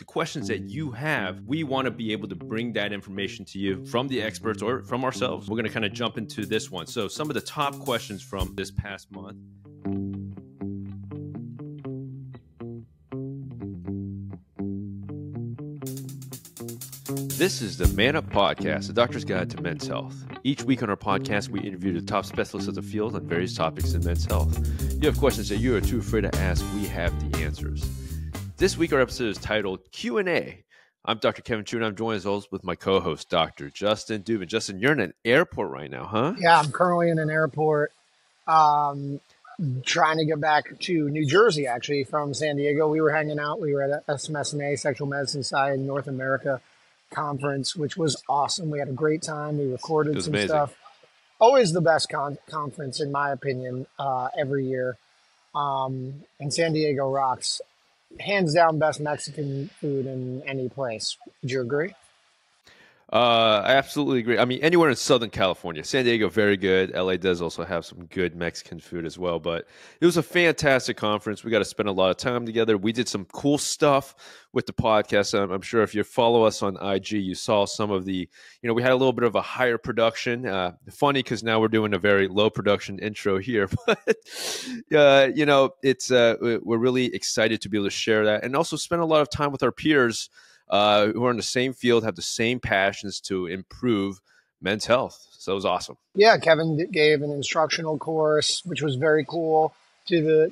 the questions that you have. We want to be able to bring that information to you from the experts or from ourselves. We're going to kind of jump into this one. So some of the top questions from this past month. This is the Man Up Podcast, the doctor's guide to men's health. Each week on our podcast, we interview the top specialists of the field on various topics in men's health. You have questions that you are too afraid to ask, we have the answers. This week, our episode is titled Q&A. I'm Dr. Kevin Chu, and I'm joined as always with my co-host, Dr. Justin Dubin. Justin, you're in an airport right now, huh? Yeah, I'm currently in an airport trying to get back to New Jersey, actually, from San Diego. We were hanging out. We were at a SMSNA, Sexual Medicine Society North America conference, which was awesome. We had a great time. We recorded some stuff. Always the best conference, in my opinion, every year. And San Diego rocks. Hands down, best Mexican food in any place. Would you agree? I absolutely agree. I mean, anywhere in Southern California, San Diego, very good. LA does also have some good Mexican food as well, but it was a fantastic conference. We got to spend a lot of time together. We did some cool stuff with the podcast. I'm sure if you follow us on IG, you saw some of the, we had a little bit of a higher production. Funny because now we're doing a very low production intro here, but it's we're really excited to be able to share that and also spend a lot of time with our peers who are in the same field, have the same passions to improve men's health. So it was awesome. Yeah, Kevin gave an instructional course, which was very cool to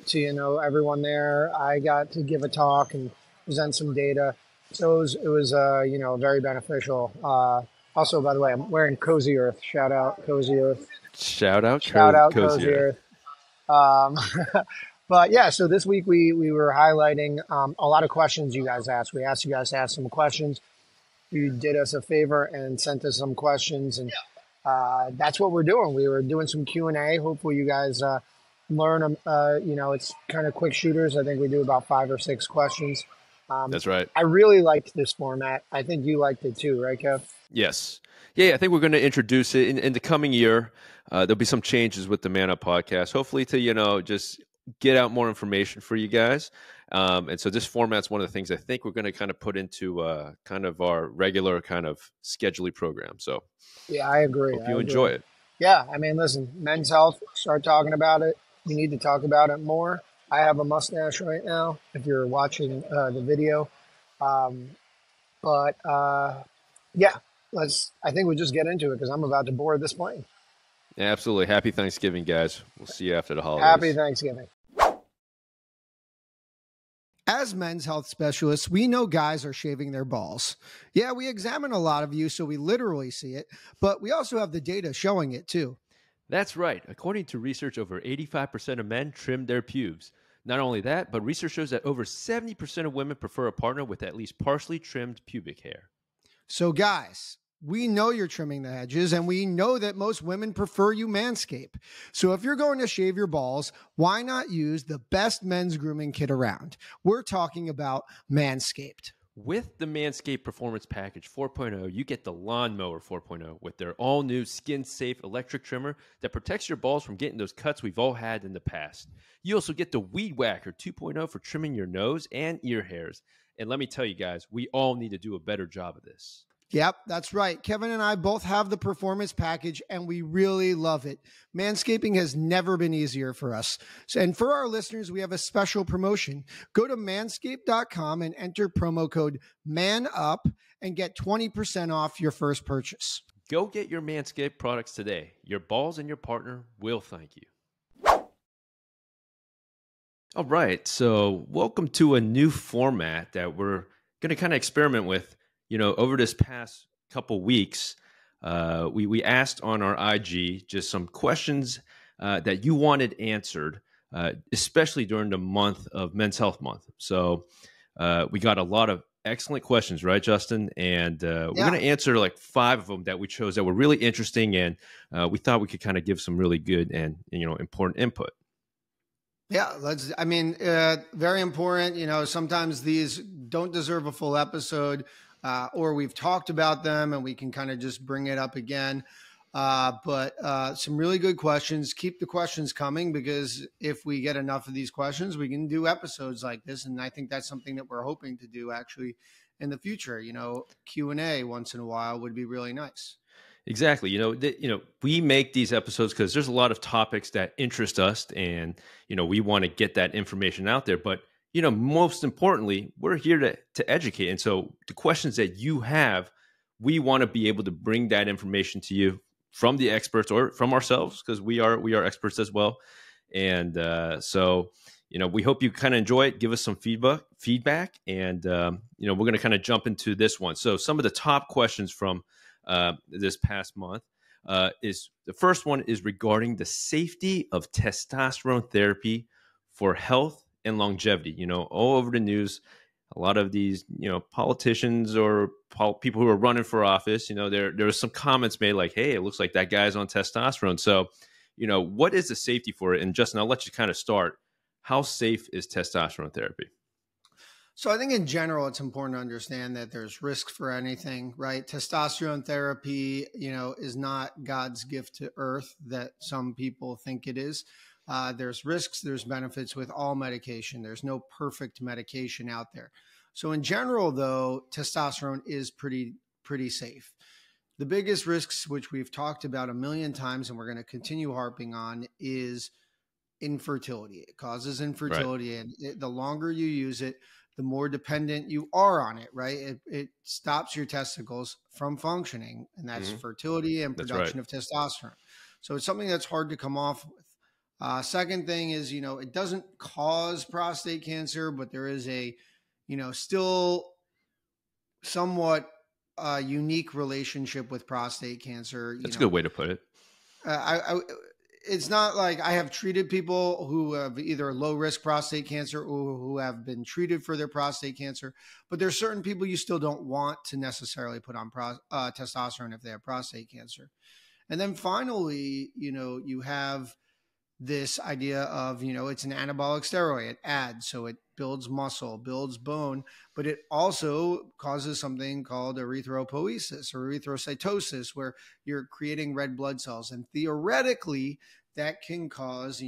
everyone there. I got to give a talk and present some data. So it was very beneficial. Also, by the way, I'm wearing Cozy Earth. Shout out Cozy Earth. Shout out Cozy Earth. But yeah, so this week we were highlighting a lot of questions you guys asked. We asked you guys to ask some questions. You did us a favor and sent us some questions, and that's what we're doing. We were doing some Q&A. Hopefully you guys learn, it's kind of quick shooters. I think we do about 5 or 6 questions. That's right. I really liked this format. I think you liked it too, right, Kev? Yes. Yeah, I think we're going to introduce it in the coming year. There'll be some changes with the Man Up podcast, hopefully to, just get out more information for you guys. And so this format's one of the things I think we're going to kind of put into kind of our regular kind of scheduling program. So yeah, I agree. Hope you enjoy it. Yeah. I mean, listen, men's health, start talking about it. We need to talk about it more. I have a mustache right now, if you're watching the video. Yeah, I think we just get into it because I'm about to board this plane. Yeah, absolutely. Happy Thanksgiving, guys. We'll see you after the holidays. Happy Thanksgiving. As men's health specialists, we know guys are shaving their balls. Yeah, we examine a lot of you, so we literally see it, but we also have the data showing it too. That's right. According to research, over 85% of men trim their pubes. Not only that, but research shows that over 70% of women prefer a partner with at least partially trimmed pubic hair. So guys, we know you're trimming the hedges, and we know that most women prefer you manscape. So if you're going to shave your balls, why not use the best men's grooming kit around? We're talking about Manscaped. With the Manscaped Performance Package 4.0, you get the Lawnmower 4.0 with their all-new skin-safe electric trimmer that protects your balls from getting those cuts we've all had in the past. You also get the Weed Whacker 2.0 for trimming your nose and ear hairs. And let me tell you guys, we all need to do a better job of this. Yep, that's right. Kevin and I both have the performance package, and we really love it. Manscaping has never been easier for us. And for our listeners, we have a special promotion. Go to manscaped.com and enter promo code MANUP and get 20% off your first purchase. Go get your Manscaped products today. Your balls and your partner will thank you. All right, so welcome to a new format that we're going to kind of experiment with. Over this past couple weeks, we asked on our IG just some questions that you wanted answered, especially during the month of Men's Health Month. So we got a lot of excellent questions, right, Justin? And we're going to answer like 5 of them that we chose that were really interesting, and we thought we could kind of give some really good and important input. Yeah, very important. Sometimes these don't deserve a full episode. Or we've talked about them and we can kind of just bring it up again. But some really good questions. Keep the questions coming, because if we get enough of these questions, we can do episodes like this. And I think that's something that we're hoping to do actually in the future. Q&A once in a while would be really nice. Exactly. We make these episodes because there's a lot of topics that interest us, and we want to get that information out there. But most importantly, we're here to educate. And so the questions that you have, we want to be able to bring that information to you from the experts or from ourselves, because we are experts as well. And so we hope you kind of enjoy it. Give us some feedback, and we're going to kind of jump into this one. So some of the top questions from this past month is the first one is regarding the safety of testosterone therapy for health and longevity. All over the news, a lot of these politicians or people who are running for office, there was some comments made like, hey, it looks like that guy's on testosterone. So what is the safety for it? And Justin, I'll let you kind of start. How safe is testosterone therapy? So I think in general, it's important to understand that there's risks for anything, right? Testosterone therapy, is not God's gift to earth that some people think it is. There's risks, there's benefits with all medication. There's no perfect medication out there. So in general, though, testosterone is pretty safe. The biggest risks, which we've talked about a million times and we're going to continue harping on, is infertility. It causes infertility. Right. And the longer you use it, the more dependent you are on it, right? It stops your testicles from functioning, and that's fertility and production of testosterone. So it's something that's hard to come off with. Second thing is, it doesn't cause prostate cancer, but there is a, still somewhat unique relationship with prostate cancer. That's a good way to put it. It's not like I have treated people who have either low risk prostate cancer or who have been treated for their prostate cancer, but there's certain people you still don't want to necessarily put on testosterone if they have prostate cancer. And then finally, you have this idea of, it's an anabolic steroid. It adds, so it builds muscle, builds bone, but it also causes something called erythropoiesis or erythrocytosis, where you're creating red blood cells. And theoretically, that can cause,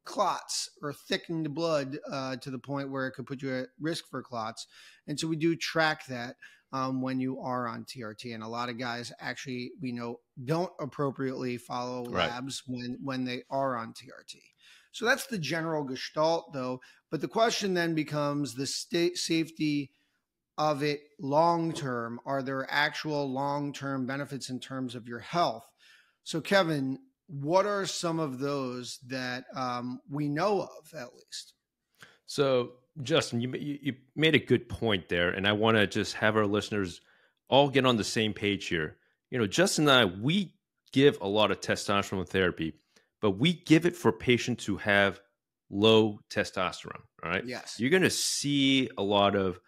clots or thickened blood to the point where it could put you at risk for clots. And so we do track that when you are on TRT. And a lot of guys actually, we know, don't appropriately follow labs when they are on TRT. So that's the general gestalt, though. But the question then becomes the safety of it long-term. Are there actual long-term benefits in terms of your health? So Kevin, what are some of those that we know of, at least? So Justin, you made a good point there, and I want to just have our listeners all get on the same page here. Justin and I, we give a lot of testosterone therapy, but we give it for patients who have low testosterone, all right? Yes. You're going to see a lot of,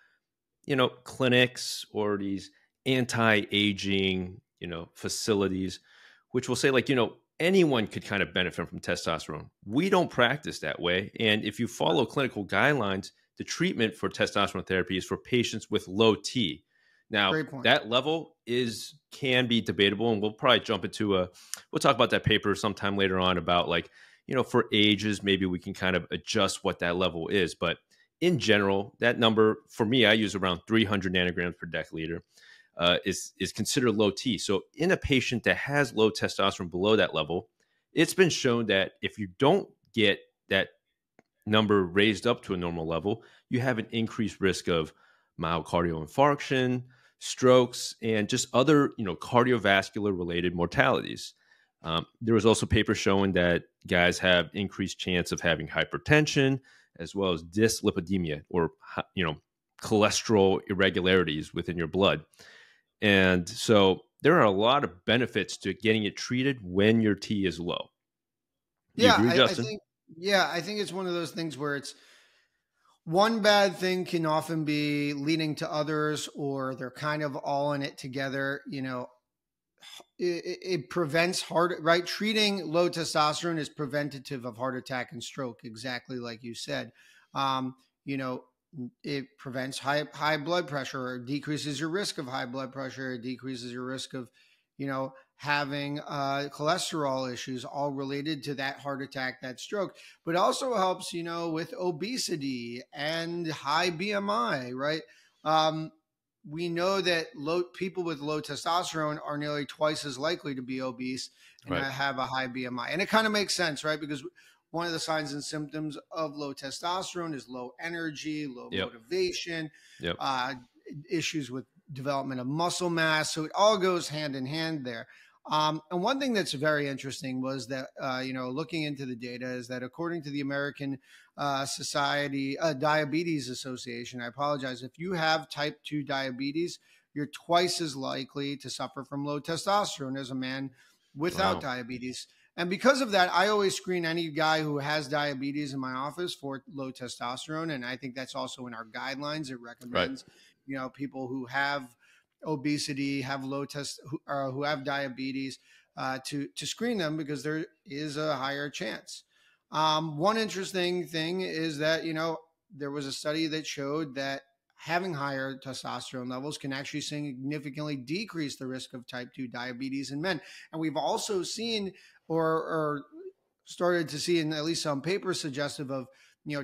clinics or these anti-aging, facilities, which will say like, anyone could kind of benefit from testosterone. We don't practice that way. And if you follow clinical guidelines, the treatment for testosterone therapy is for patients with low T. Now, that level can be debatable, and we'll probably jump into we'll talk about that paper sometime later on about like, for ages, maybe we can kind of adjust what that level is. But in general, that number, for me, I use around 300 nanograms per deciliter, is considered low T. So in a patient that has low testosterone below that level, it's been shown that if you don't get that number raised up to a normal level, you have an increased risk of myocardial infarction, strokes, and just other, cardiovascular related mortalities. There was also papers showing that guys have increased chance of having hypertension, as well as dyslipidemia, or, cholesterol irregularities within your blood. And so there are a lot of benefits to getting it treated when your T is low. Do you agree, Justin? I think it's one of those things where it's one bad thing can often be leading to others, or they're kind of all in it together. It prevents right? Treating low testosterone is preventative of heart attack and stroke, exactly like you said. It prevents high blood pressure, or decreases your risk of high blood pressure. It decreases your risk of, having cholesterol issues, all related to that heart attack, that stroke, but also helps, with obesity and high BMI, right? We know that people with low testosterone are nearly twice as likely to be obese and Right. have a high BMI. And it kind of makes sense, right? Because one of the signs and symptoms of low testosterone is low energy, low motivation, issues with development of muscle mass. So it all goes hand in hand there. And one thing that's very interesting was that, looking into the data is that according to the American Diabetes Association, I apologize, if you have type 2 diabetes, you're twice as likely to suffer from low testosterone as a man without diabetes. And because of that, I always screen any guy who has diabetes in my office for low testosterone. And I think that's also in our guidelines. It recommends, people who have obesity, have low who have diabetes, to screen them because there is a higher chance. One interesting thing is that, there was a study that showed that having higher testosterone levels can actually significantly decrease the risk of type 2 diabetes in men. And we've also seen or started to see in at least some papers suggestive of,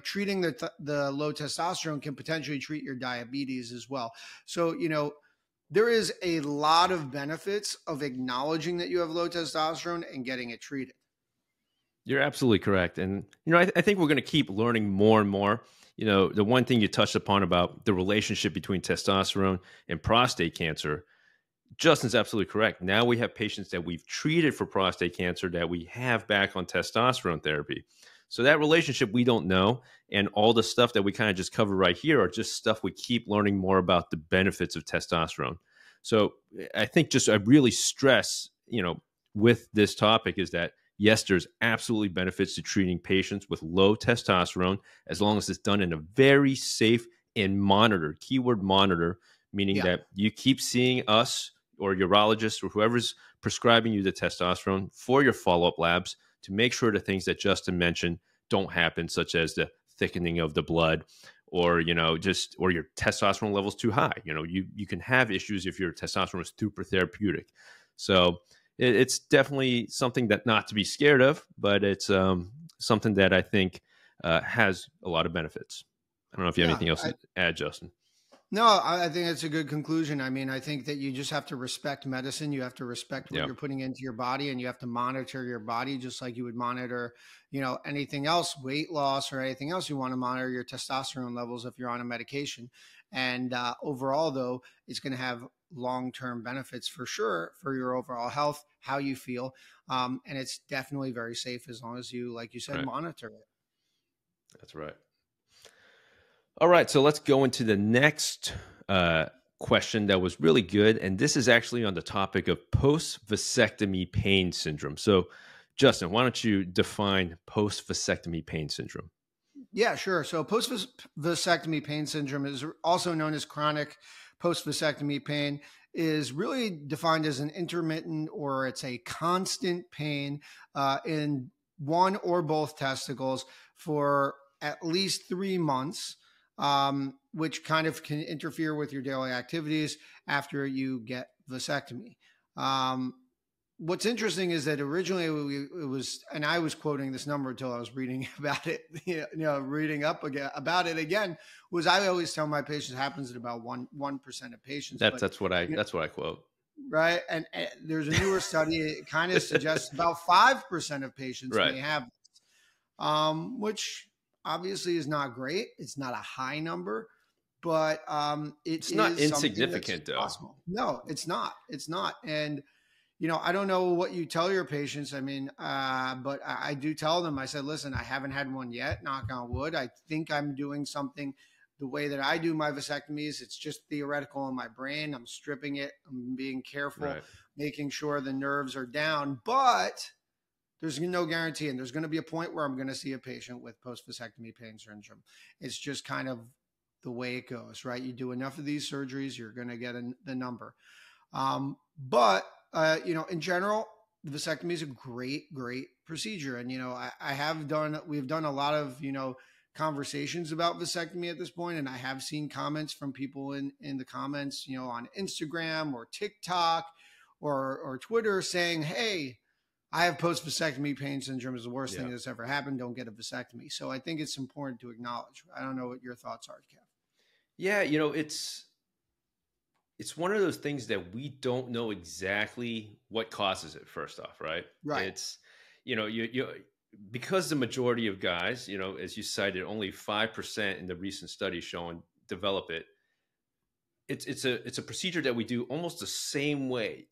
treating the low testosterone can potentially treat your diabetes as well. So, there is a lot of benefits of acknowledging that you have low testosterone and getting it treated. You're absolutely correct. And, I think we're going to keep learning more and more. The one thing you touched upon about the relationship between testosterone and prostate cancer, Justin's absolutely correct. Now we have patients that we've treated for prostate cancer that we have back on testosterone therapy. So that relationship we don't know. And all the stuff that we kind of just covered right here are just stuff we keep learning more about the benefits of testosterone. So I think I really stress, with this topic is that, yes, there's absolutely benefits to treating patients with low testosterone as long as it's done in a very safe and monitored, keyword monitor, meaning that you keep seeing us or urologist or whoever's prescribing you the testosterone for your follow-up labs to make sure the things that Justin mentioned don't happen, such as the thickening of the blood or, or your testosterone levels too high. You can have issues if your testosterone is super therapeutic. So it's definitely something that not to be scared of, but it's something that I think has a lot of benefits. I don't know if you have anything else to add, Justin. No, I think that's a good conclusion. I mean, I think that you just have to respect medicine. You have to respect what you're putting into your body, and you have to monitor your body just like you would monitor, anything else, weight loss or anything else. You want to monitor your testosterone levels if you're on a medication. And overall, though, it's going to have long-term benefits for sure for your overall health, how you feel. And it's definitely very safe as long as you, like you said, monitor it. That's right. All right, so let's go into the next question that was really good. And this is actually on the topic of post-vasectomy pain syndrome. So, Justin, why don't you define post-vasectomy pain syndrome? Yeah, sure. So post-vasectomy pain syndrome is also known as chronic post-vasectomy pain, is really defined as an intermittent or it's a constant pain in one or both testicles for at least 3 months. Which kind of can interfere with your daily activities after you get vasectomy. What's interesting is that originally it was, and I was quoting this number until I was reading about it, reading up about it again, was I always tell my patients happens at about 1% of patients. That's what I quote. Right. And there's a newer study, it kind of suggests about 5% of patients may have this, which obviously is not great. It's not a high number, but it's not insignificant though. Possible. No, it's not. It's not. And, I don't know what you tell your patients. I mean, but I do tell them, I said, listen, I haven't had one yet, knock on wood. I think I'm doing something the way that I do my vasectomies. It's just theoretical in my brain. I'm stripping it. I'm being careful, making sure the nerves are down, but there's no guarantee. And there's going to be a point where I'm going to see a patient with post-vasectomy pain syndrome. It's just kind of the way it goes, right? You do enough of these surgeries, you're going to get the number. But in general, the vasectomy is a great, great procedure. And, we've done a lot of, conversations about vasectomy at this point. And I have seen comments from people in the comments, on Instagram or TikTok or Twitter saying, hey, I have post-vasectomy pain syndrome. Is the worst thing that's ever happened. Don't get a vasectomy. So I think it's important to acknowledge. I don't know what your thoughts are, Kev. Yeah, it's one of those things that we don't know exactly what causes it. First off, right? Right. It's you because the majority of guys, as you cited, only 5% in the recent study showing develop it. It's a procedure that we do almost the same way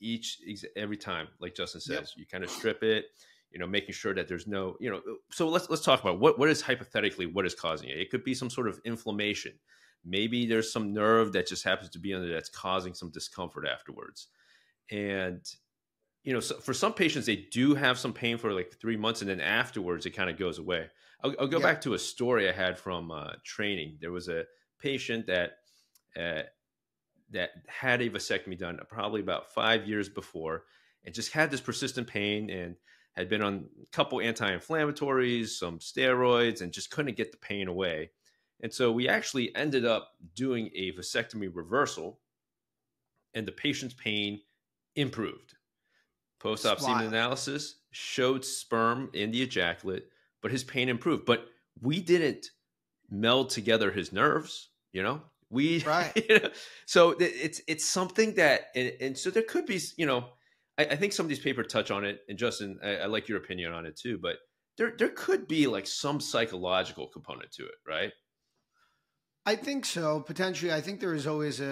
every time. Like Justin says, you kind of strip it, making sure that there's no, So let's talk about what is hypothetically what is causing it. It could be some sort of inflammation. Maybe there's some nerve that just happens to be under that's causing some discomfort afterwards. And so for some patients, they do have some pain for like 3 months, and then afterwards it kind of goes away. I'll go back to a story I had from training. There was a patient that had a vasectomy done probably about 5 years before, and just had this persistent pain and had been on a couple anti-inflammatories, some steroids, and just couldn't get the pain away. And so we actually ended up doing a vasectomy reversal, and the patient's pain improved. Post-op semen analysis showed sperm in the ejaculate, but his pain improved. But we didn't meld together his nerves, Right. So it's something that, and so there could be, I think some of these papers touch on it, and Justin, I like your opinion on it too, but there could be like some psychological component to it, right? I think so, potentially. I think there is always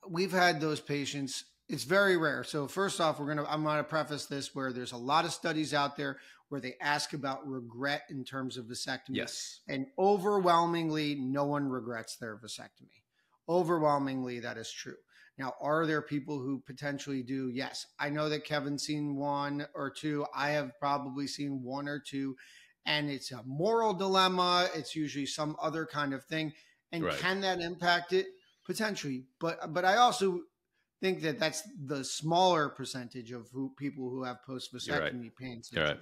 we've had those patients. It's very rare. So first off, I'm going to preface this where there's a lot of studies out there where they ask about regret in terms of vasectomy. Yes. And overwhelmingly, no one regrets their vasectomy. Overwhelmingly, that is true. Now, are there people who potentially do? Yes. I know that Kevin's seen one or two. I have probably seen one or two. And it's a moral dilemma. It's usually some other kind of thing. And can that impact it? Potentially. But I also think that that's the smaller percentage of people who have post-vasectomy pain syndrome.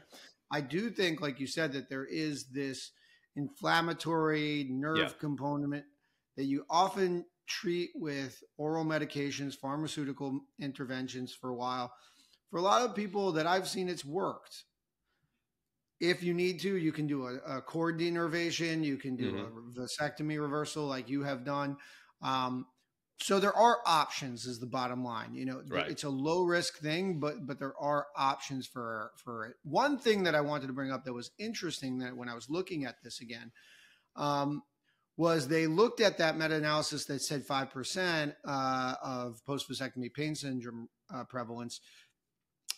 I do think, like you said, that there is this inflammatory nerve component that you often treat with oral medications, pharmaceutical interventions for a while. For a lot of people that I've seen, it's worked. If you need to, you can do a cord denervation. You can do a vasectomy reversal like you have done. So there are options is the bottom line. It's a low risk thing, but there are options for it. One thing that I wanted to bring up that was interesting that when I was looking at this again, was they looked at that meta-analysis that said 5% of post-vasectomy pain syndrome prevalence.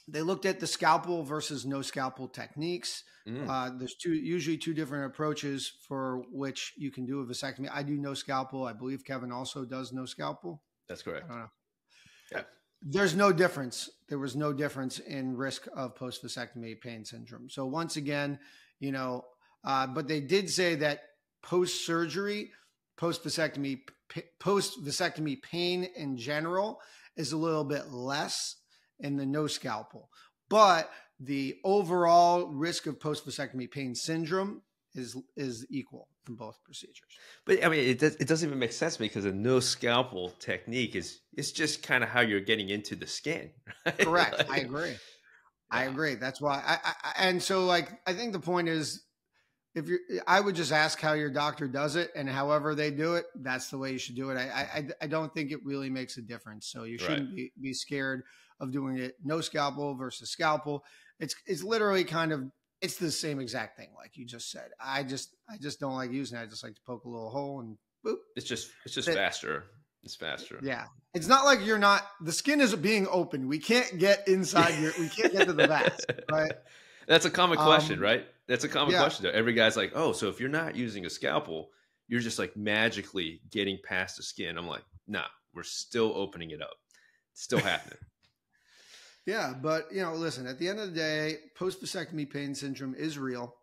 They looked at the scalpel versus no scalpel techniques. There's usually two different approaches for which you can do a vasectomy. I do no scalpel. I believe Kevin also does no scalpel. That's correct. I don't know. Yeah. There's no difference. There was no difference in risk of post-vasectomy pain syndrome. So once again, but they did say that post-surgery, post-vasectomy pain in general is a little bit less in the no scalpel, but the overall risk of post-vasectomy pain syndrome is equal in both procedures. But I mean, it doesn't even make sense because a no scalpel technique it's just kind of how you're getting into the skin. Right? Correct. I agree. I agree. That's why and so I think the point is, I would just ask how your doctor does it, and however they do it, that's the way you should do it. I don't think it really makes a difference. So you shouldn't be scared of doing it no scalpel versus scalpel. It's literally it's the same exact thing, like you just said. I just don't like using it. I just like to poke a little hole and boop. It's just faster. It's faster. Yeah. It's not like the skin is being opened. We can't get inside we can't get to the vas, right? That's a common question, right? That's a common question. Every guy's like, oh, so if you're not using a scalpel, you're just like magically getting past the skin. I'm like, nah, we're still opening it up. It's still happening. Yeah, but listen, at the end of the day, post-vasectomy pain syndrome is real.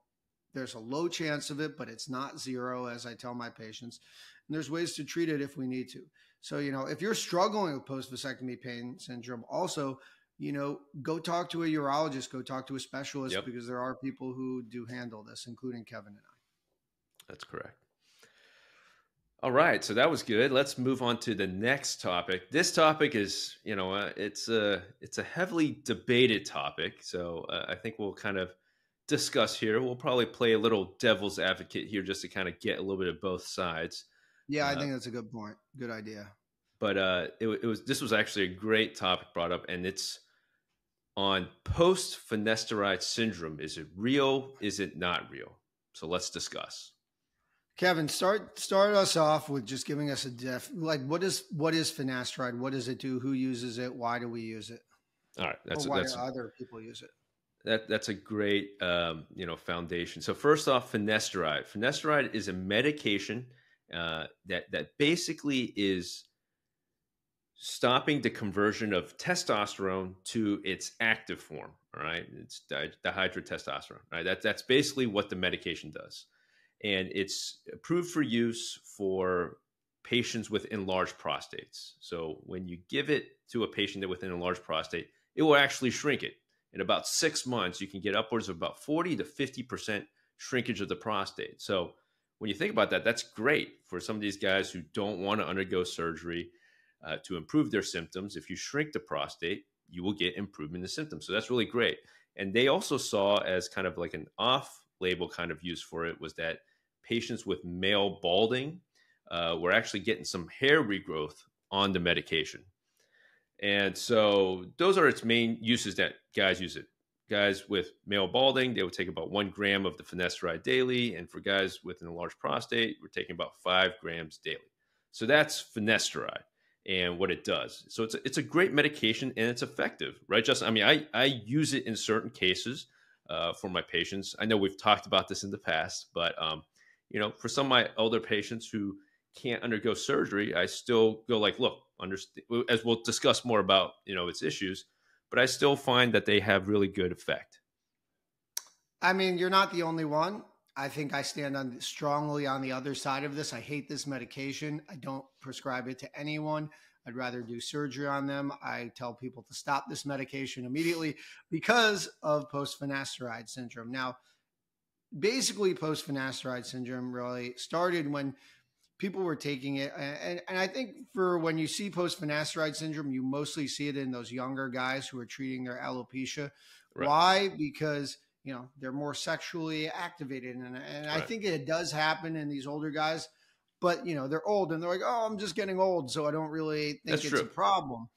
There's a low chance of it, but it's not zero, as I tell my patients. And there's ways to treat it if we need to. So, if you're struggling with post-vasectomy pain syndrome, also, go talk to a urologist, go talk to a specialist, because there are people who do handle this, including Kevin and I. That's correct. All right, so that was good. Let's move on to the next topic. This topic is, it's a heavily debated topic. So I think we'll kind of discuss here. We'll probably play a little devil's advocate here just to kind of get a little bit of both sides. Yeah, I Uh, think that's a good point. Good idea. but this was actually a great topic brought up, and it's on post-finasteride syndrome. Is it real? Is it not real? So let's discuss. Kevin, start us off with just giving us like what is finasteride? What does it do? Who uses it? Why do we use it? All right, Or why do other people use it? that's a great foundation. So first off, finasteride. Finasteride is a medication that basically is stopping the conversion of testosterone to its active form. All right, it's dihydrotestosterone. Right, that's basically what the medication does, and it's approved for use for patients with enlarged prostates. So when you give it to a patient with an enlarged prostate, it will actually shrink it. In about 6 months, you can get upwards of about 40 to 50% shrinkage of the prostate. So when you think about that, that's great for some of these guys who don't want to undergo surgery to improve their symptoms. If you shrink the prostate, you will get improvement in the symptoms. So that's really great. And they also saw as kind of like an off-label kind of use for it was that patients with male balding were actually getting some hair regrowth on the medication. And so those are its main uses that guys use it. Guys with male balding, they would take about 1 gram of the finasteride daily. And for guys with an enlarged prostate, we're taking about 5 grams daily. So that's finasteride and what it does. So it's a great medication and it's effective, right, Justin? I mean, I use it in certain cases for my patients. I know we've talked about this in the past, but for some of my older patients who can't undergo surgery, I still go like, look, as we'll discuss more about its issues, but I still find that they have really good effect. I mean, you're not the only one. I think I stand strongly on the other side of this. I hate this medication. I don't prescribe it to anyone. I'd rather do surgery on them. I tell people to stop this medication immediately because of post-finasteride syndrome. Now, basically, post-finasteride syndrome really started when people were taking it. And I think for when you see post-finasteride syndrome, you mostly see it in those younger guys who are treating their alopecia. Right. Why? Because they're more sexually activated. And right. I think it does happen in these older guys, but they're old and they're like, oh, I'm just getting old. So I don't really think it's a problem.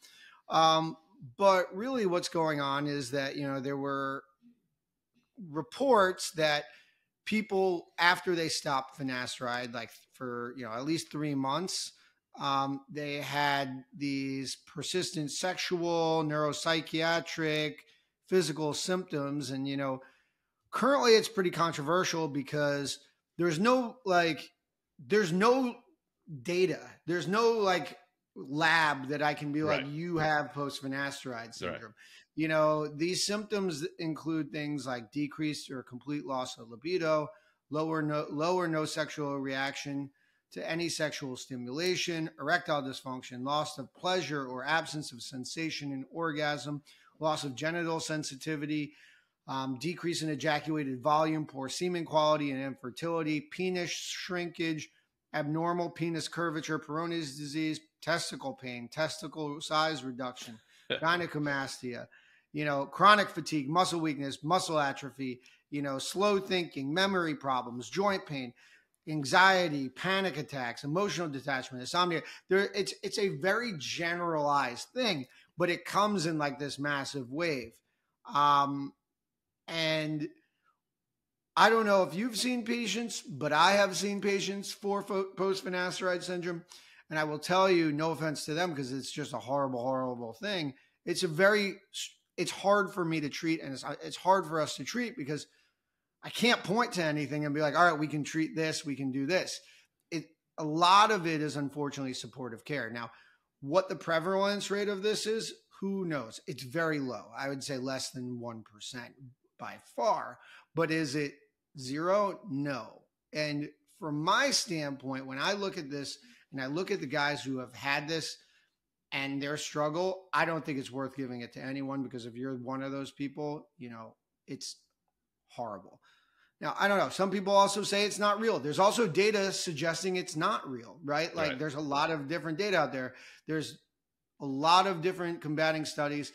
But really what's going on is that, there were reports that people after they stopped finasteride, like for, at least 3 months, they had these persistent sexual, neuropsychiatric, physical symptoms. And, currently it's pretty controversial because there's no data. There's no lab that I can be like, you have post-finasteride syndrome. Right. These symptoms include things like decreased or complete loss of libido, lower no sexual reaction to any sexual stimulation, erectile dysfunction, loss of pleasure or absence of sensation in orgasm, loss of genital sensitivity, decrease in ejaculated volume, poor semen quality and infertility, penis shrinkage, abnormal penis curvature, Peyronie's disease, testicle pain, testicle size reduction, gynecomastia, chronic fatigue, muscle weakness, muscle atrophy, slow thinking, memory problems, joint pain, anxiety, panic attacks, emotional detachment, insomnia. It's a very generalized thing, but it comes in like this massive wave. And I don't know if you've seen patients, but I have seen patients for post-finasteride syndrome. And I will tell you, no offense to them, because it's just a horrible, horrible thing. It's hard for me to treat. And it's hard for us to treat because I can't point to anything and be like, all right, we can treat this. We can do this. A lot of it is unfortunately supportive care. Now, what the prevalence rate of this is, who knows? It's very low. I would say less than 1% by far. But is it zero? No. And from my standpoint, when I look at this and I look at the guys who have had this and their struggle, I don't think it's worth giving it to anyone, because if you're one of those people, it's horrible. Now, I don't know. Some people also say it's not real. There's also data suggesting it's not real, right? Like there's a lot of different data out there. There's a lot of different combating studies.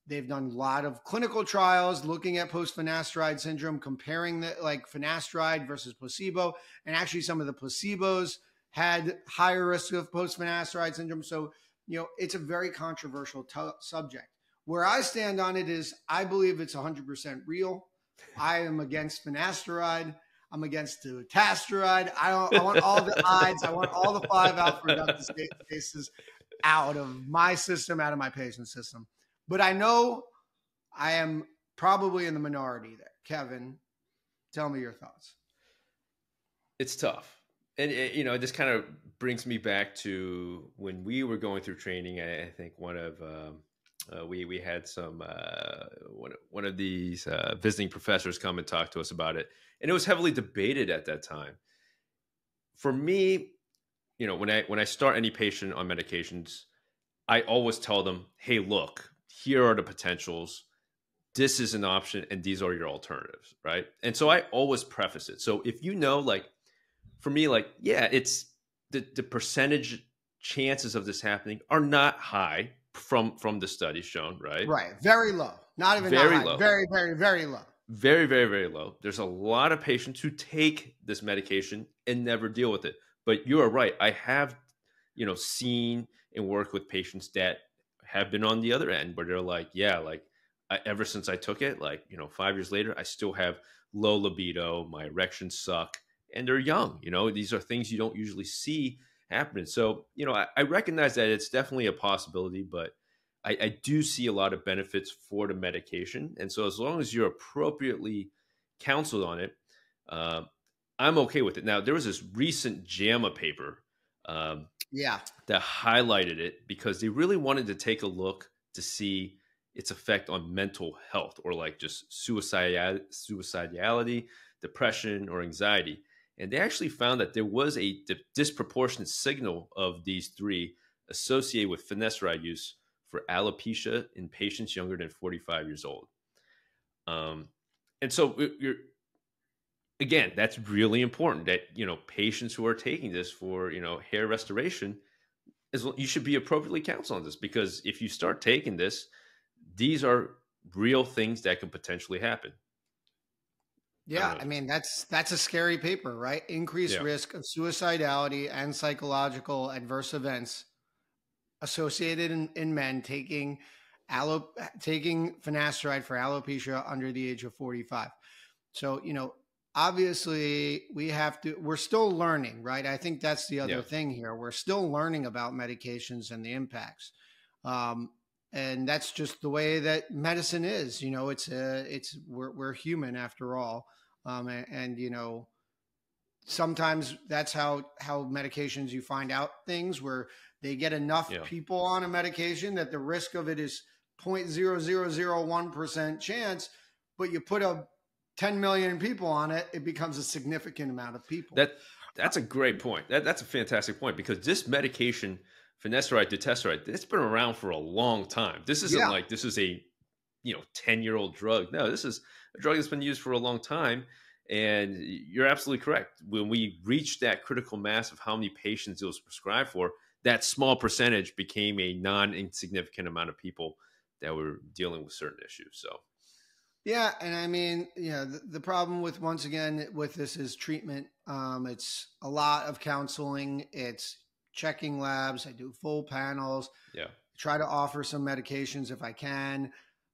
They've done a lot of clinical trials looking at post-finasteride syndrome, comparing the like finasteride versus placebo. And actually some of the placebos had higher risk of post-finasteride syndrome. So, it's a very controversial subject. Where I stand on it is I believe it's 100% real. I am against finasteride. I'm against testosterone. I want all the ides. I want all the 5-alpha reductase out of my system, out of my patient's system. But I know I am probably in the minority there. Kevin, tell me your thoughts. It's tough. And, this kind of brings me back to when we were going through training. I think one of we had some one of these visiting professors come and talk to us about it, and it was heavily debated at that time. For me, when I start any patient on medications, I always tell them, hey, look, here are the potentials. This is an option, and these are your alternatives, right? And so I always preface it. So if like, for me, like, yeah, it's the percentage chances of this happening are not high from the studies shown, right? Right. Very low. Not even very that high. Low. Very, very, very low. Very, very, very low. There's a lot of patients who take this medication and never deal with it. But you are right. I have, seen and worked with patients that have been on the other end where they're like, yeah, like ever since I took it, like, 5 years later, I still have low libido. My erections suck. And they're young. These are things you don't usually see happening. So, I recognize that it's definitely a possibility, but I do see a lot of benefits for the medication. And so as long as you're appropriately counseled on it, I'm okay with it. Now, there was this recent JAMA paper that highlighted it because they really wanted to take a look to see its effect on mental health, or like just suicidality, depression, or anxiety. And they actually found that there was a disproportionate signal of these three associated with finasteride use for alopecia in patients younger than 45 years old. And so again, that's really important that, patients who are taking this for, hair restoration, you should be appropriately counseled on this, because if you start taking this, these are real things that can potentially happen. Yeah, I mean, that's a scary paper, right? Increased risk of suicidality and psychological adverse events associated in men taking finasteride for alopecia under the age of 45. So, obviously we're still learning, right? I think that's the other thing here. We're still learning about medications and the impacts. And that's just the way that medicine is, we're human after all. And sometimes that's how medications, you find out things where they get enough people on a medication that the risk of it is 0.0001% chance, but you put 10 million people on it, it becomes a significant amount of people. That's a great point. That's a fantastic point, because this medication, finasteride, dutasteride, it's been around for a long time. This isn't like this is a 10-year-old drug. No, this is a drug that's been used for a long time. And you're absolutely correct. When we reached that critical mass of how many patients it was prescribed for, that small percentage became a non-insignificant amount of people that were dealing with certain issues. So, yeah. And I mean, the problem with this is treatment. It's a lot of counseling. It's checking labs. I do full panels. Yeah. Try to offer some medications if I can.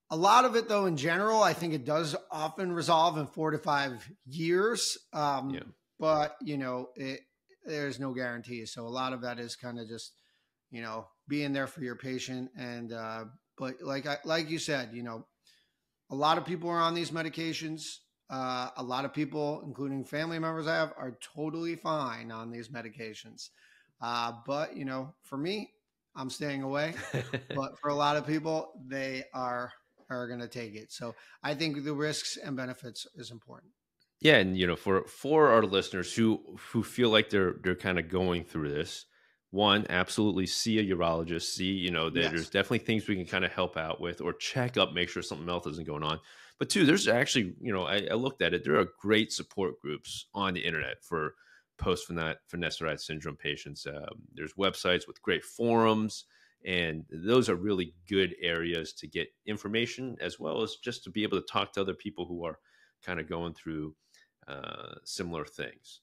A lot of it, though, in general, I think it does often resolve in 4 to 5 years. But, there's no guarantees. So a lot of that is kind of just, being there for your patient. And but like you said, a lot of people are on these medications. A lot of people, including family members I have, are totally fine on these medications. But, for me, I'm staying away. But for a lot of people, they are going to take it. So I think the risks and benefits is important. Yeah. And, for our listeners who feel like they're kind of going through this, one, absolutely see a urologist, see, you know, that there's Yes. definitely things we can kind of help out with or check up, make sure something else isn't going on. But two, there's actually, you know, I looked at it. There are great support groups on the internet for post-finasteride syndrome patients. There's websites with great forums, and those are really good areas to get information as well as just to be able to talk to other people who are kind of going through similar things.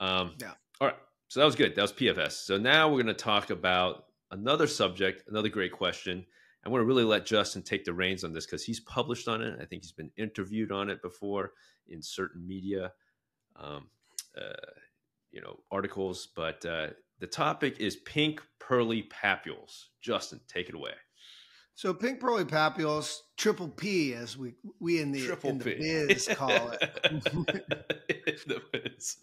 Yeah. All right. So that was good. That was PFS. So now we're going to talk about another subject, another great question. I want to really let Justin take the reins on this because he's published on it. I think he's been interviewed on it before in certain media, um, uh, you know, articles. But the topic is pink pearly papules. Justin, take it away. So pink pearly papules, triple P, as we in the biz call it. The biz.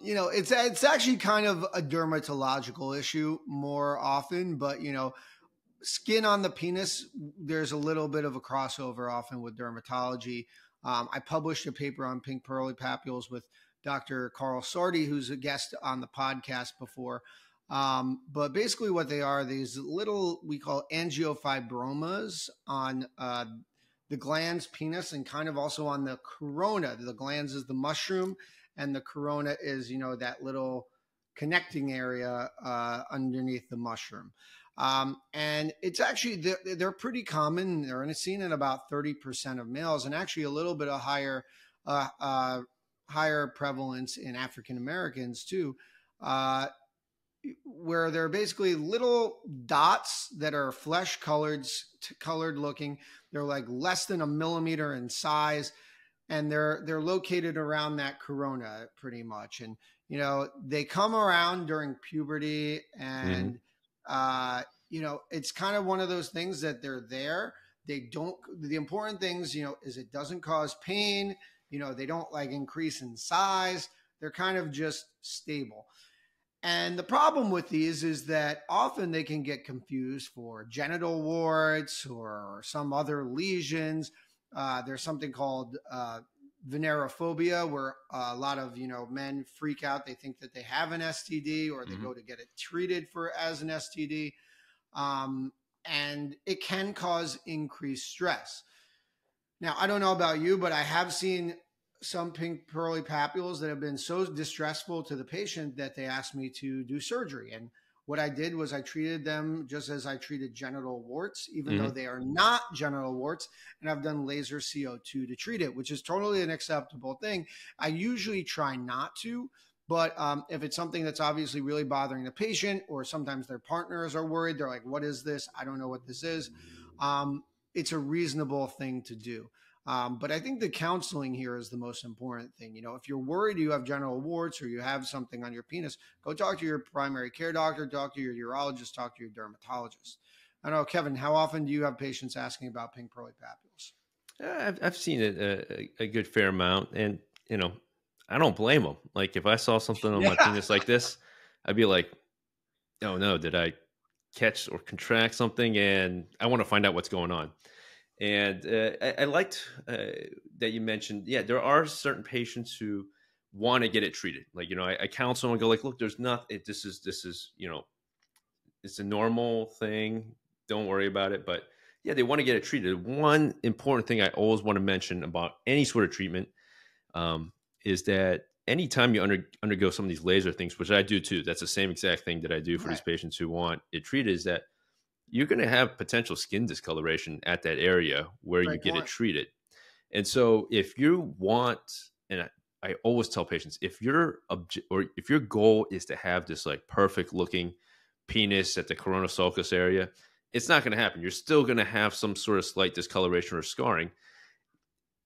You know, it's actually kind of a dermatological issue more often, but you know, skin on the penis, there's a little bit of a crossover often with dermatology. I published a paper on pink pearly papules with Dr. Carl Sardi, who's a guest on the podcast before. But basically what they are, these little, we call angiofibromas on the glans penis and kind of also on the corona. The glans is the mushroom and the corona is, you know, that little connecting area underneath the mushroom. And it's actually, they're pretty common. They're seen in about 30% of males and actually a little bit of higher prevalence in African Americans too, where they're basically little dots that are flesh colored looking. They're like less than a millimeter in size, and they're located around that corona pretty much. And you know, they come around during puberty, and you know, it's kind of one of those things that they're there. They don't. The important things, you know, is it doesn't cause pain. You know, they don't like increase in size. They're kind of just stable. And the problem with these is that often they can get confused for genital warts or some other lesions. There's something called venerophobia, where a lot of, you know, men freak out. They think that they have an STD or they go to get it treated for as an STD. And it can cause increased stress. Now, I don't know about you, but I have seen some pink pearly papules that have been so distressful to the patient that they asked me to do surgery. And what I did was I treated them just as I treated genital warts, even though they are not genital warts. And I've done laser CO2 to treat it, which is totally an acceptable thing. I usually try not to, but if it's something that's obviously really bothering the patient, or sometimes their partners are worried, they're like, what is this? I don't know what this is. It's a reasonable thing to do. But I think the counseling here is the most important thing. You know, if you're worried you have genital warts or you have something on your penis, go talk to your primary care doctor, talk to your urologist, talk to your dermatologist. I don't know, Kevin, how often do you have patients asking about pink pearly papules? I've seen it a good fair amount, and you know, I don't blame them. Like if I saw something on my penis like this, I'd be like, "Oh no, did I catch or contract something?" And I want to find out what's going on. And I liked that you mentioned, yeah, there are certain patients who want to get it treated. Like, you know, I counsel them and go like, look, there's nothing, this is, you know, it's a normal thing. Don't worry about it. But yeah, they want to get it treated. One important thing I always want to mention about any sort of treatment is that anytime you undergo some of these laser things, which I do too, that's the same exact thing that I do for these patients who want it treated, is that you're going to have potential skin discoloration at that area where you get it treated. And so if you want, and I always tell patients, if your goal is to have this like perfect looking penis at the corona sulcus area, it's not going to happen. You're still going to have some sort of slight discoloration or scarring.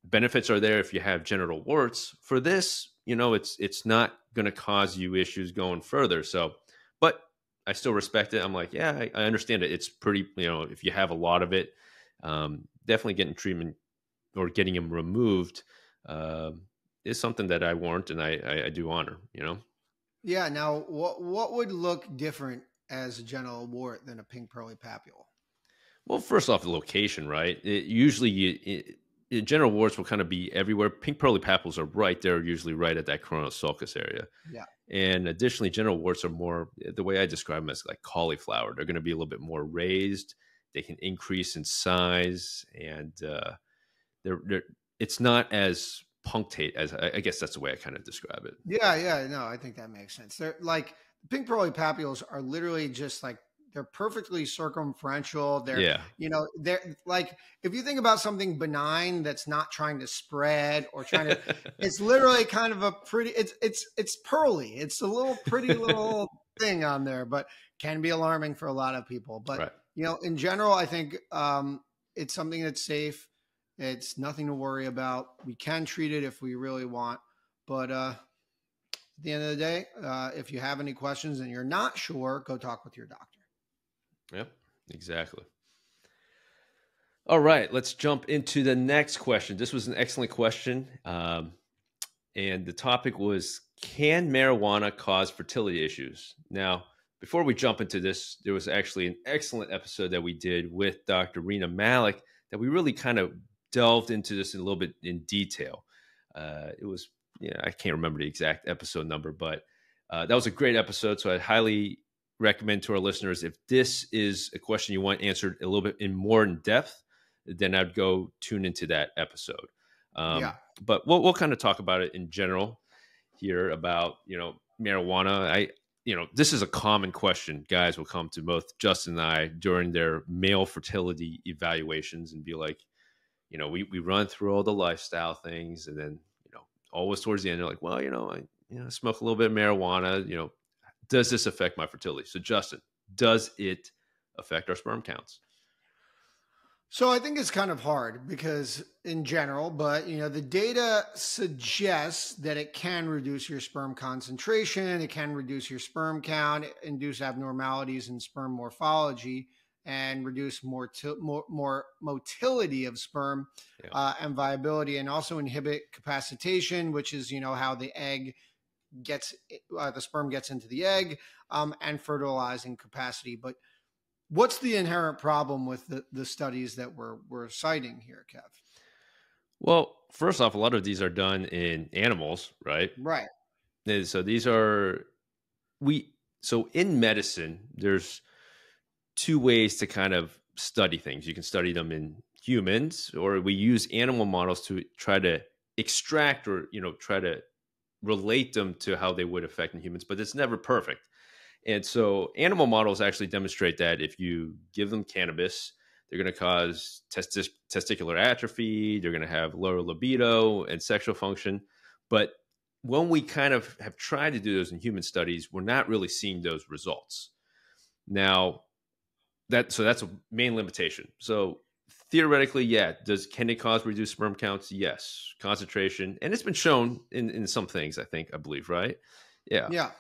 Benefits are there if you have genital warts. For this, you know, it's not going to cause you issues going further. So, but I still respect it. I'm like, yeah, I understand it. It's pretty, you know, if you have a lot of it, definitely getting treatment or getting them removed is something that I warrant and I do honor, you know? Yeah. Now, what would look different as a genital wart than a pink pearly papule? Well, first off, the location, right? Usually genital warts will kind of be everywhere. Pink pearly papules are right there, usually right at that coronal sulcus area. Yeah. And additionally, genital warts are more, the way I describe them, as like cauliflower. They're going to be a little bit more raised. They can increase in size, and it's not as punctate as, I guess that's the way I kind of describe it. Yeah. No, I think that makes sense. They're like pink pearly papules are literally just like, they're perfectly circumferential. They're, they're like, if you think about something benign that's not trying to spread or trying to, it's literally kind of a pretty, it's pearly. It's a little pretty little thing on there, but can be alarming for a lot of people. But, right. In general, I think it's something that's safe. It's nothing to worry about. We can treat it if we really want, but at the end of the day, if you have any questions and you're not sure, go talk with your doctor. Yep, exactly. All right, let's jump into the next question. This was an excellent question. And the topic was, can marijuana cause fertility issues? Now, before we jump into this, there was actually an excellent episode that we did with Dr. Rena Malik that we really kind of delved into this in a little bit in detail. It was, I can't remember the exact episode number, but that was a great episode. So I highly recommend to our listeners, if this is a question you want answered a little bit more in depth, then I'd go tune into that episode. But we'll kind of talk about it in general here about, marijuana. This is a common question guys will come to both Justin and I during their male fertility evaluations and be like, we run through all the lifestyle things, and then, always towards the end, they're like, well, I smoke a little bit of marijuana, does this affect my fertility? So Justin, does it affect our sperm counts? So I think it's kind of hard because in general, but the data suggests that it can reduce your sperm concentration, it can reduce your sperm count, induce abnormalities in sperm morphology, and reduce more motility of sperm and viability, and also inhibit capacitation, which is how the egg gets the sperm gets into the egg, and fertilizing capacity. But what's the inherent problem with the studies that we're citing here, Kev? Well, first off, a lot of these are done in animals, right? Right. And so these are so in medicine, there's two ways to kind of study things. You can study them in humans, or we use animal models to try to extract or try to relate them to how they would affect in humans, but it's never perfect. And so animal models actually demonstrate that if you give them cannabis, they're going to cause testicular atrophy, they're going to have lower libido and sexual function. But when we kind of have tried to do those in human studies, we're not really seeing those results. Now, that's a main limitation. So theoretically, can it cause reduced sperm counts? Yes. Concentration. And it's been shown in some things, I believe, right? Yeah. Yeah.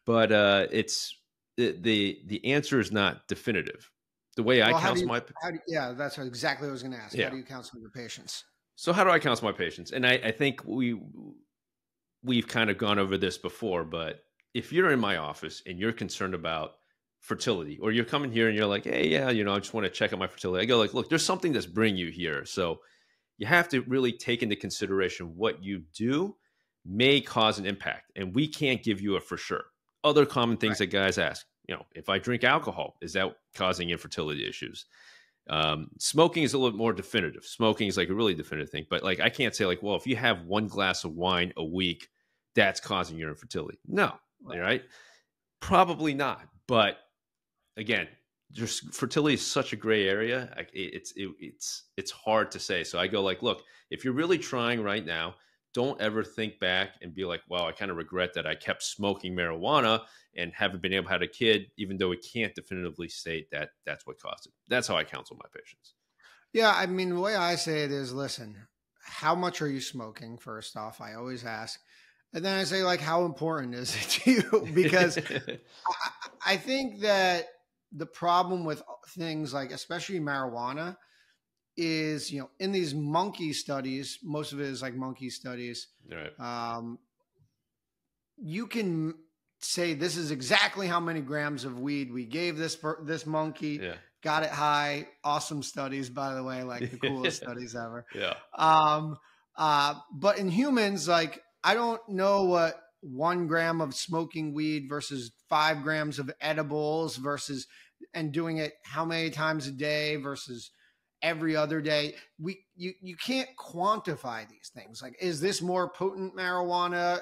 But it's the answer is not definitive. The way I counsel that's exactly what I was going to ask. How do you counsel your patients? So how do I counsel my patients? And I think we've kind of gone over this before, but if you're in my office and you're concerned about fertility, or you're coming here and you're like, hey, I just want to check on my fertility, I go like, look, there's something that's bringing you here. So you have to really take into consideration what you do may cause an impact, and we can't give you a for sure. Other common things that guys ask, if I drink alcohol, is that causing infertility issues? Smoking is a little more definitive. Smoking is like a really definitive thing, but like I can't say like, well, if you have one glass of wine a week, that's causing your infertility. No, right? Probably not. But again, just fertility is such a gray area. It's hard to say. So I go like, look, if you're really trying right now, don't ever think back and be like, wow, I kind of regret that I kept smoking marijuana and haven't been able to have a kid, even though we can't definitively state that that's what caused it. That's how I counsel my patients. Yeah. I mean, the way I say it is, listen, how much are you smoking? First off, I always ask. And then I say, like, how important is it to you? Because I think that the problem with things like, especially marijuana, is, in these monkey studies, most of it is like monkey studies. Right. You can say this is exactly how many grams of weed we gave this monkey. Yeah. Got it high. Awesome studies, by the way, like the coolest studies ever. Yeah. But in humans, like, I don't know what 1 gram of smoking weed versus 5 grams of edibles versus, and doing it how many times a day versus every other day. You can't quantify these things. Like, is this more potent marijuana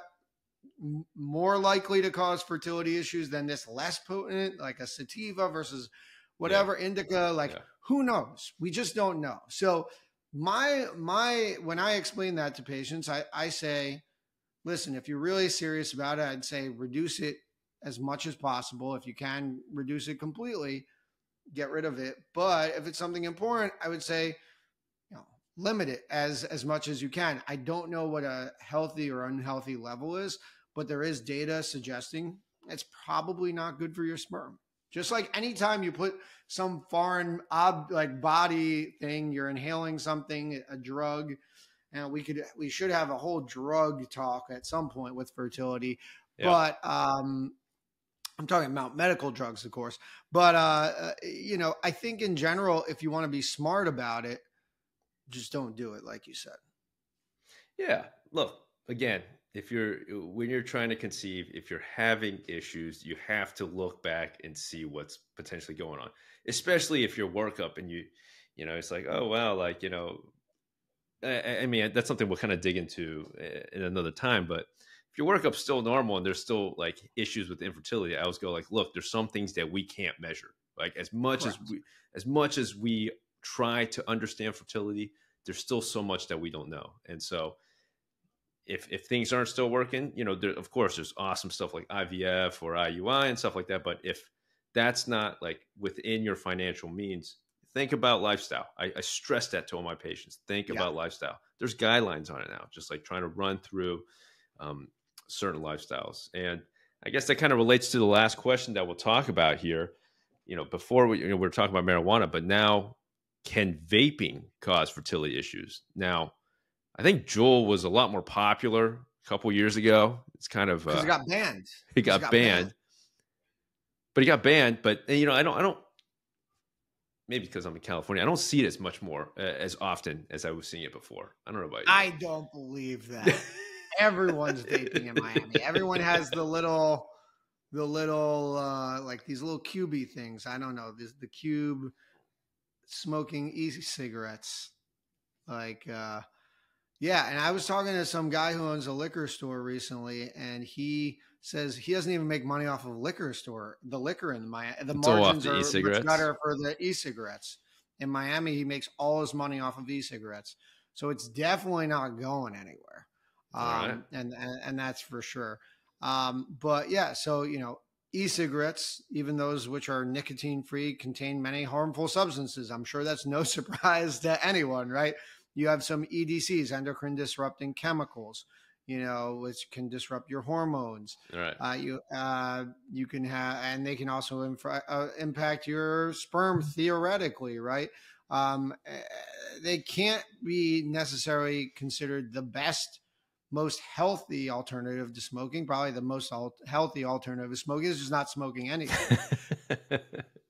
more likely to cause fertility issues than this less potent, like a sativa versus whatever, indica? Like, who knows? We just don't know. So when I explain that to patients, I say, listen, if you're really serious about it, I'd say reduce it as much as possible. If you can reduce it completely, get rid of it. But if it's something important, I would say, limit it as much as you can. I don't know what a healthy or unhealthy level is, but there is data suggesting it's probably not good for your sperm. Just like anytime you put some foreign like body thing, you're inhaling something, a drug, and we should have a whole drug talk at some point with fertility. Yeah. But I'm talking about medical drugs, of course. But I think in general, if you want to be smart about it, just don't do it, like you said. Yeah. Look, again, when you're trying to conceive, if you're having issues, you have to look back and see what's potentially going on, especially if your workup and it's like, oh, wow, like, I mean, that's something we'll kind of dig into in another time, but if your workup's still normal and there's still like issues with infertility, I always go like, look, there's some things that we can't measure. Like as much as we try to understand fertility, there's still so much that we don't know. And so if things aren't still working, of course there's awesome stuff like IVF or IUI and stuff like that. But if that's not like within your financial means, think about lifestyle. I stress that to all my patients. Think about lifestyle. There's guidelines on it now, just like trying to run through certain lifestyles. And I guess that kind of relates to the last question that we'll talk about here. Before we're talking about marijuana, but now, can vaping cause fertility issues? Now, I think Juul was a lot more popular a couple years ago. It's kind of because it got banned. It got banned. But he got banned. But I don't. Maybe because I'm in California, I don't see it as much more as often as I was seeing it before. I don't know about you. I don't believe that. Everyone's vaping in Miami. Everyone has the little like these little cubey things. I don't know. The cube smoking e-cigarettes. Like, yeah. And I was talking to some guy who owns a liquor store recently, and he says he doesn't even make money off of the liquor in Miami. The margins are much better for the e-cigarettes. In Miami, he makes all his money off of e-cigarettes. So it's definitely not going anywhere. Right. And that's for sure. But yeah, so, e-cigarettes, even those which are nicotine free, contain many harmful substances. I'm sure that's no surprise to anyone, right? You have some EDCs, endocrine disrupting chemicals, which can disrupt your hormones. Right. You can have, and they can also impact your sperm theoretically, right? They can't be necessarily considered the best, most healthy alternative to smoking. Probably the most healthy alternative to smoking is just not smoking anything.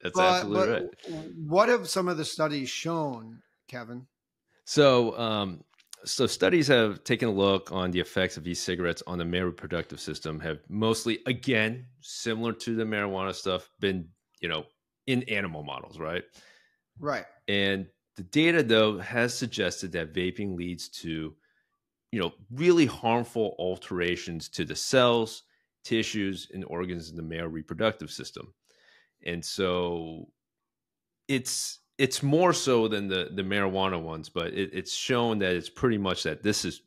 That's absolutely right. What have some of the studies shown, Kevin? So studies have taken a look on the effects of e-cigarettes on the male reproductive system, have mostly, again, similar to the marijuana stuff, been, in animal models, right? Right. And the data, though, has suggested that vaping leads to, really harmful alterations to the cells, tissues, and organs in the male reproductive system. And so it's more so than the marijuana ones, but it's shown that it's pretty much that this is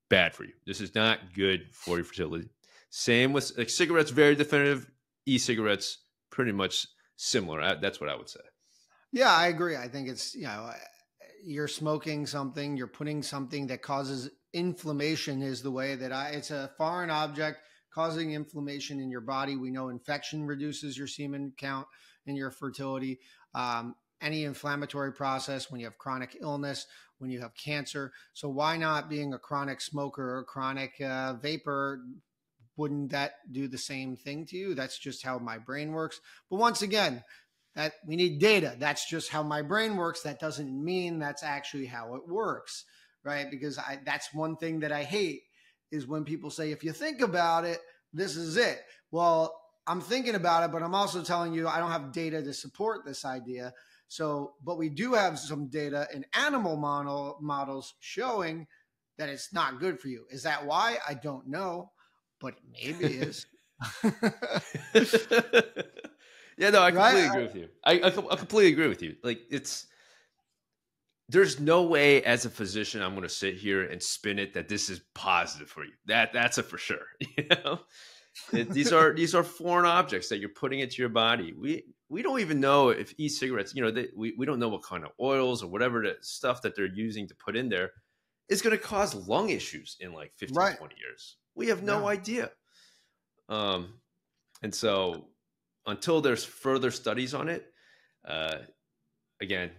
bad for you. This is not good for your fertility. Same with like cigarettes, very definitive. E-cigarettes, pretty much similar. That's what I would say. Yeah, I agree. I think it's, you're smoking something, you're putting something that causes inflammation is the way that it's a foreign object causing inflammation in your body. We know infection reduces your semen count and your fertility. Any inflammatory process when you have chronic illness, when you have cancer. So why not, being a chronic smoker or chronic vapor, wouldn't that do the same thing to you? That's just how my brain works. But once again, that we need data. That's just how my brain works. That doesn't mean that's actually how it works, right? Because that's one thing that I hate is when people say, if you think about it, this is it. Well, I'm thinking about it, but I'm also telling you I don't have data to support this idea. So, but we do have some data in animal models showing that it's not good for you. Is that why? I don't know, but maybe it is. Yeah, no, I completely agree with you. I completely agree with you. Like, there's no way as a physician I'm going to sit here and spin it that this is positive for you. That's a for sure. You know, these are foreign objects that you're putting into your body. We don't even know if e-cigarettes, you know, we don't know what kind of oils or whatever the stuff that they're using to put in there is going to cause lung issues in like 15, 20 years. We have no idea. And so until there's further studies on it, again,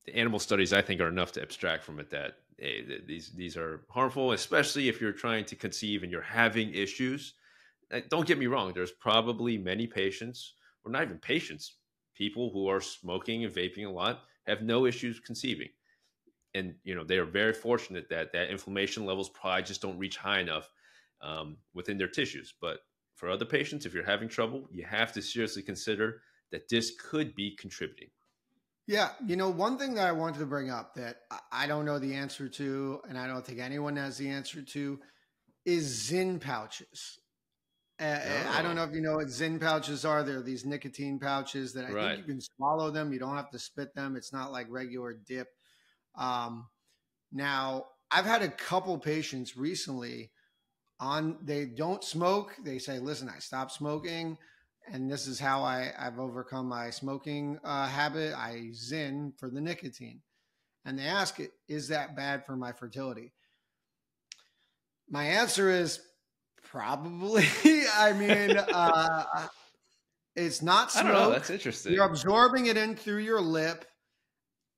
the animal studies, I think, are enough to abstract from it that these are harmful, especially if you're trying to conceive and you're having issues. Don't get me wrong. There's probably many patients, or not even patients, people who are smoking and vaping a lot have no issues conceiving. And, you know, they are very fortunate that inflammation levels probably just don't reach high enough within their tissues. But for other patients, if you're having trouble, you have to seriously consider that this could be contributing. Yeah. You know, one thing that I wanted to bring up that I don't know the answer to, and I don't think anyone has the answer to, is Zyn pouches. I don't know if you know what Zyn pouches are. They're these nicotine pouches that I think you can swallow them. You don't have to spit them. It's not like regular dip. Now, I've had a couple patients recently they don't smoke. They say, listen, I stopped smoking, and this is how I've overcome my smoking habit. I Zyn for the nicotine. And they ask, is that bad for my fertility? My answer is probably. I mean, it's not smoke. I don't know. That's interesting. You're absorbing it in through your lip.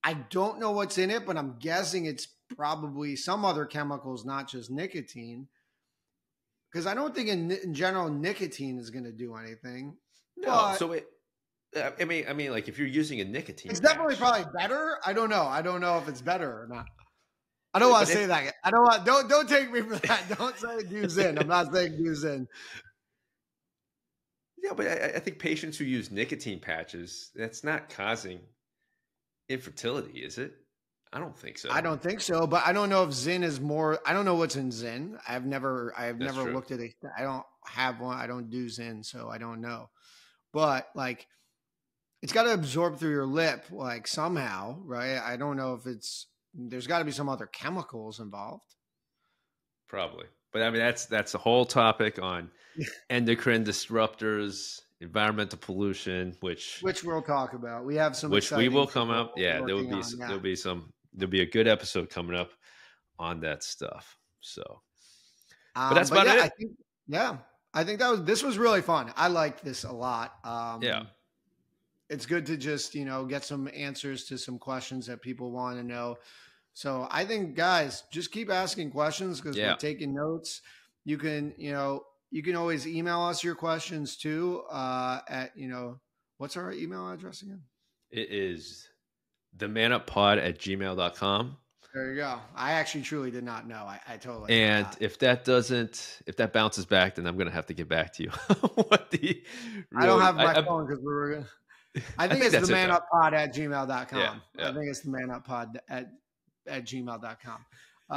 I don't know what's in it, but I'm guessing it's probably some other chemicals, not just nicotine. Because I don't think in general nicotine is going to do anything. No, so I mean, like if you're using a nicotine, it's definitely probably better. I don't know. I don't know if it's better or not. I don't want to say that. I don't want. Don't take me for that. Don't say do Zyn. I'm not saying do Zyn. Yeah, but I think patients who use nicotine patches, that's not causing infertility, is it? I don't think so. I don't think so, but I don't know if Zyn is more. I don't know what's in Zyn. I've never looked at it. I don't have one. I don't do Zyn, so I don't know. But like, it's got to absorb through your lip, like somehow, right? I don't know if there's got to be some other chemicals involved. Probably, but I mean that's a whole topic on endocrine disruptors, environmental pollution, which we'll talk about. We have some, which we will come up. Yeah, there'll be a good episode coming up on that stuff. So, but that's about it. I think this was really fun. I liked this a lot. It's good to just, get some answers to some questions that people want to know. So I think, guys, just keep asking questions because we're taking notes. You can always email us your questions too at, what's our email address again? It is themanuppod@gmail.com. There you go. I actually truly did not know. I totally. And if that bounces back, then I'm going to have to get back to you. I don't have my phone because we were. I think it's themanuppod@gmail.com. Yeah. I think it's themanuppod@gmail.com.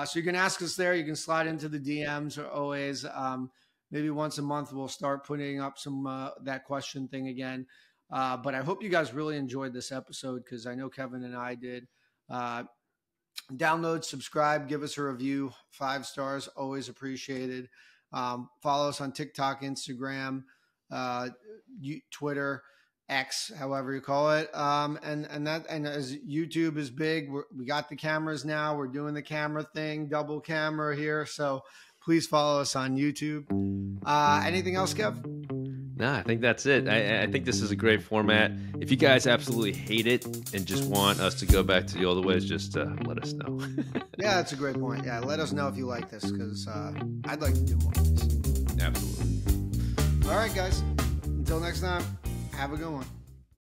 So you can ask us there. You can slide into the DMs or always. Maybe once a month we'll start putting up some that question thing again. But I hope you guys really enjoyed this episode because I know Kevin and I did. Download, subscribe, give us a review. 5 stars, always appreciated. Follow us on TikTok, Instagram, Twitter, X, however you call it. And as YouTube is big, we got the cameras now. We're doing the camera thing, double camera here. So please follow us on YouTube. Anything else, Kev? No, I think that's it. I think this is a great format. If you guys absolutely hate it and just want us to go back to the old ways, just let us know. Yeah, that's a great point. Yeah, let us know if you like this, because I'd like to do more of this. Absolutely. All right, guys. Until next time, have a good one.